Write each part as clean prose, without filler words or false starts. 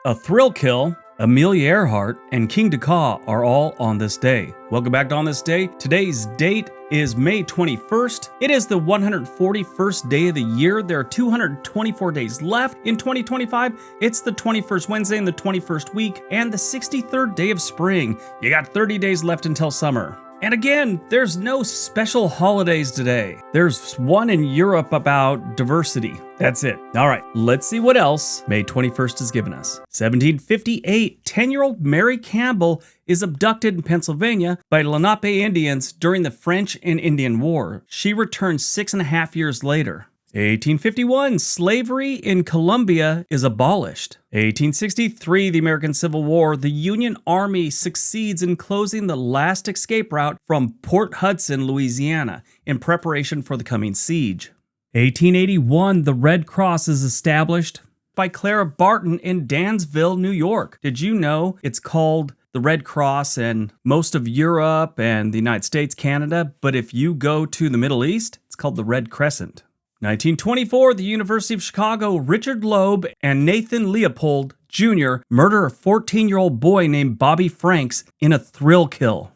A thrill kill, Amelia Earhart, and King Dakar are all on this day. Welcome back to On This Day. Today's date is May 21st. It is the 141st day of the year. There are 224 days left in 2025. It's the 21st Wednesday in the 21st week and the 63rd day of spring. You got 30 days left until summer. And again, there's no special holidays today. There's one in Europe about diversity. That's it. All right, let's see what else May 21st has given us. 1758, 10-year-old Mary Campbell is abducted in Pennsylvania by Lenape Indians during the French and Indian War. She returned 6.5 years later. 1851, slavery in Colombia is abolished. 1863, the American Civil War, the Union Army succeeds in closing the last escape route from Port Hudson, Louisiana, in preparation for the coming siege. 1881, the Red Cross is established by Clara Barton in Dansville, New York. Did you know it's called the Red Cross in most of Europe and the United States, Canada, but if you go to the Middle East, it's called the Red Crescent. 1924, the University of Chicago, Richard Loeb and Nathan Leopold Jr. murder a 14-year-old boy named Bobby Franks in a thrill kill.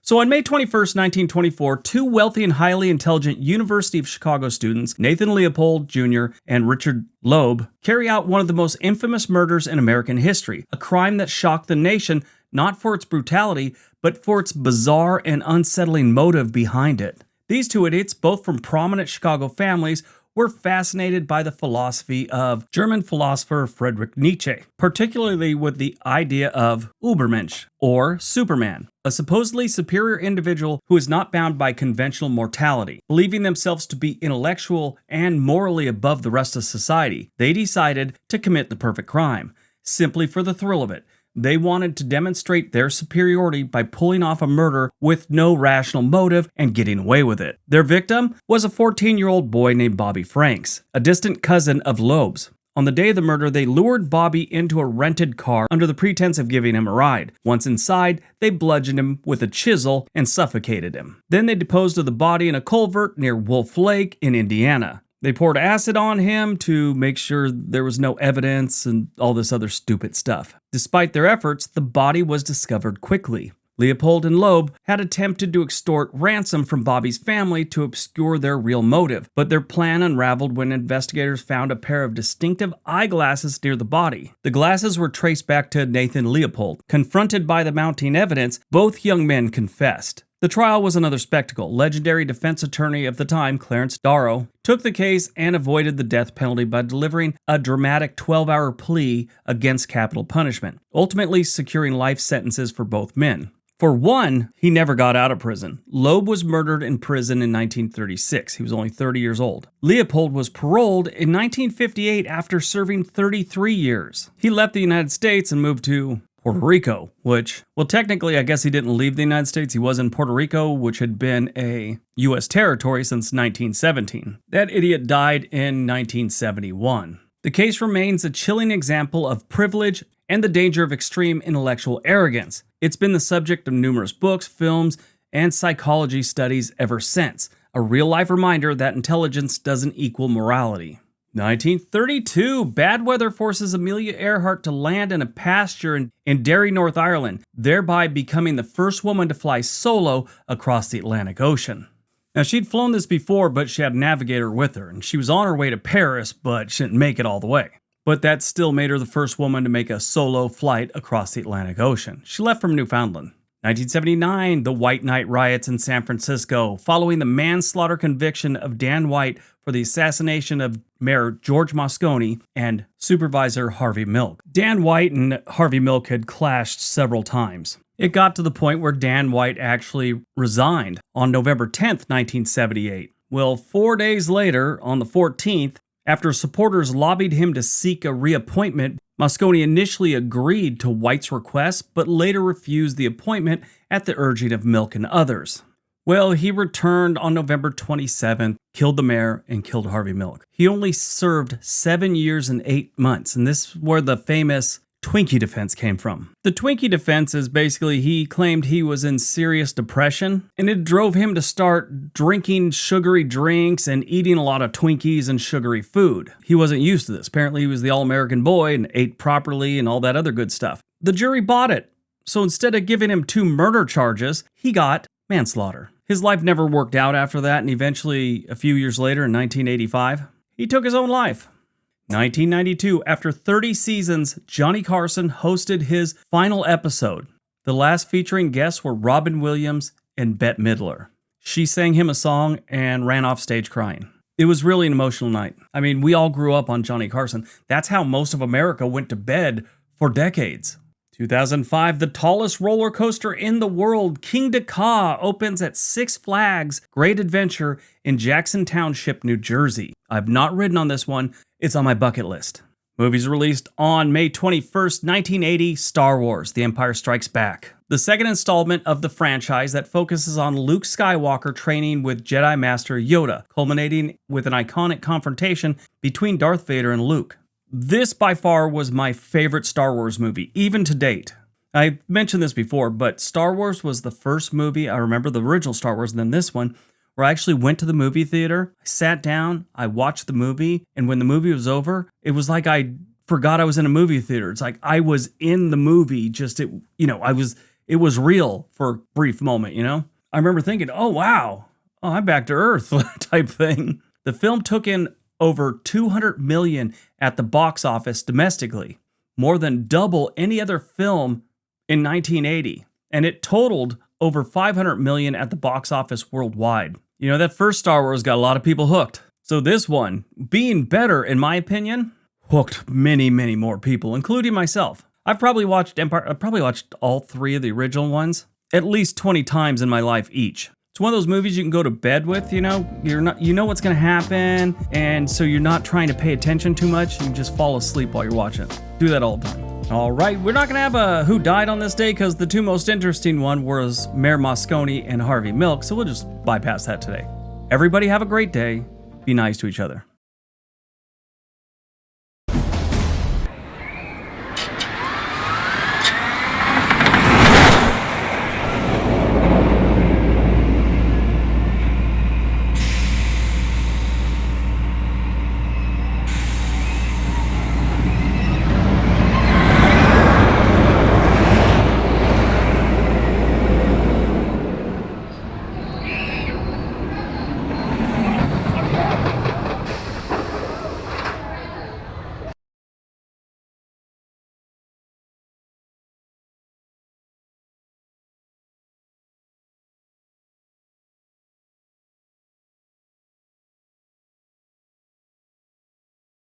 So on May 21st, 1924, two wealthy and highly intelligent University of Chicago students, Nathan Leopold Jr. and Richard Loeb, carry out one of the most infamous murders in American history, a crime that shocked the nation not for its brutality, but for its bizarre and unsettling motive behind it. These two idiots, both from prominent Chicago families, were fascinated by the philosophy of German philosopher Friedrich Nietzsche, particularly with the idea of Übermensch, or Superman, a supposedly superior individual who is not bound by conventional mortality. Believing themselves to be intellectual and morally above the rest of society, they decided to commit the perfect crime, simply for the thrill of it. They wanted to demonstrate their superiority by pulling off a murder with no rational motive and getting away with it. Their victim was a 14-year-old boy named Bobby Franks, a distant cousin of Loeb's. On the day of the murder, they lured Bobby into a rented car under the pretense of giving him a ride. Once inside, they bludgeoned him with a chisel and suffocated him. Then they disposed of the body in a culvert near Wolf Lake in Indiana. They poured acid on him to make sure there was no evidence and all this other stupid stuff. Despite their efforts, the body was discovered quickly. Leopold and Loeb had attempted to extort ransom from Bobby's family to obscure their real motive, but their plan unraveled when investigators found a pair of distinctive eyeglasses near the body. The glasses were traced back to Nathan Leopold. Confronted by the mounting evidence, both young men confessed. The trial was another spectacle. Legendary defense attorney of the time, Clarence Darrow, took the case and avoided the death penalty by delivering a dramatic 12-hour plea against capital punishment, ultimately securing life sentences for both men. For one, he never got out of prison. Loeb was murdered in prison in 1936. He was only 30 years old. Leopold was paroled in 1958 after serving 33 years. He left the United States and moved to Puerto Rico, which, well, technically, I guess he didn't leave the United States. He was in Puerto Rico, which had been a U.S. territory since 1917. That idiot died in 1971. The case remains a chilling example of privilege and the danger of extreme intellectual arrogance. It's been the subject of numerous books, films, and psychology studies ever since. A real-life reminder that intelligence doesn't equal morality. 1932, bad weather forces Amelia Earhart to land in a pasture in Derry, North Ireland, thereby becoming the first woman to fly solo across the Atlantic Ocean. Now, she'd flown this before, but she had a navigator with her, and she was on her way to Paris, but she didn't make it all the way. But that still made her the first woman to make a solo flight across the Atlantic Ocean. She left from Newfoundland. 1979, the White Night riots in San Francisco, following the manslaughter conviction of Dan White for the assassination of Mayor George Moscone and Supervisor Harvey Milk. Dan White and Harvey Milk had clashed several times. It got to the point where Dan White actually resigned on November 10th, 1978. Well, 4 days later, on the 14th, after supporters lobbied him to seek a reappointment, Moscone initially agreed to White's request, but later refused the appointment at the urging of Milk and others. Well, he returned on November 27th, killed the mayor, and killed Harvey Milk. He only served 7 years and 8 months, and this is where the famous Twinkie defense came from. The Twinkie defense is basically he claimed he was in serious depression, and it drove him to start drinking sugary drinks and eating a lot of Twinkies and sugary food. He wasn't used to this. Apparently, he was the all-American boy and ate properly and all that other good stuff. The jury bought it. So instead of giving him 2 murder charges, he got manslaughter. His life never worked out after that, and eventually, a few years later in 1985, he took his own life. 1992, after 30 seasons, Johnny Carson hosted his final episode. The last featuring guests were Robin Williams and Bette Midler. She sang him a song and ran off stage crying. It was really an emotional night. I mean, we all grew up on Johnny Carson. That's how most of America went to bed for decades. 2005, the tallest roller coaster in the world, King Ka, opens at Six Flags Great Adventure in Jackson Township, New Jersey. I've not ridden on this one. It's on my bucket list. Movies released on May 21st, 1980, Star Wars: The Empire Strikes Back. The second installment of the franchise that focuses on Luke Skywalker training with Jedi Master Yoda, culminating with an iconic confrontation between Darth Vader and Luke. This by far was my favorite Star Wars movie, even to date. I mentioned this before, but Star Wars was the first movie, I remember the original Star Wars and then this one, where I actually went to the movie theater, I sat down, I watched the movie, and when the movie was over, it was like I forgot I was in a movie theater. It's like I was in the movie, it was real for a brief moment, you know? I remember thinking, oh wow, I'm back to Earth type thing. The film took in over $200 million at the box office domestically, more than double any other film in 1980, and it totaled over $500 million at the box office worldwide. You know, that first Star Wars got a lot of people hooked. So this one, being better in my opinion, hooked many, many more people, including myself. I've probably watched all 3 of the original ones at least 20 times in my life each. It's one of those movies you can go to bed with, you know, you know what's gonna happen, and so you're not trying to pay attention too much, you just fall asleep while you're watching it. Do that all the time. All right, we're not gonna have a who died on this day because the 2 most interesting one was Mayor Moscone and Harvey Milk, so we'll just bypass that today. Everybody have a great day. Be nice to each other.